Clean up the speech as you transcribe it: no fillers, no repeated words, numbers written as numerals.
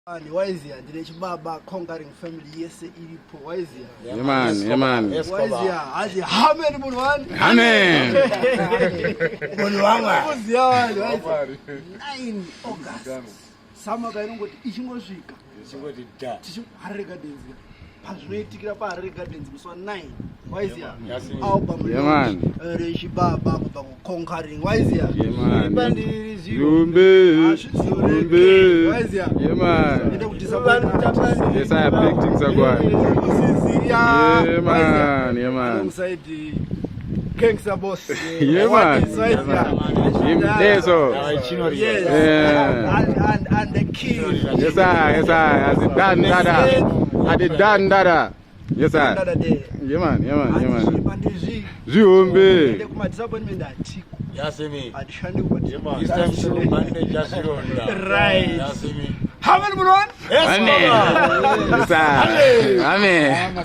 Why is here? Did you baba conquering family? Yes, ilipo. Why is here? Yeah, man. Why is here? As how many one? Amen. 9 August. Sama kainongo ichingosvika. Chingoti da. Tichiharika denzi. Pazvinoitikira paharika denzi musi wa9. Why is here? Album. Yeah, man. Reshi baba conquering. Why is here? Yeah, man. Bandiri Zumbe. Why is here? Yeah, man. Yes, I have big things are going. Yeah, man. Yeah, man. Alongside the Gangster boss. Yeah, man. Him there, so. Yes. Yeah. And the king. Yes, I. As the Dan Dada. At the Dan Dada. Yes, I. Yeah, man. Zumbe. Yasimi. Right. Yasimi. How many one? Yes, Amen. Yes, I. Amen.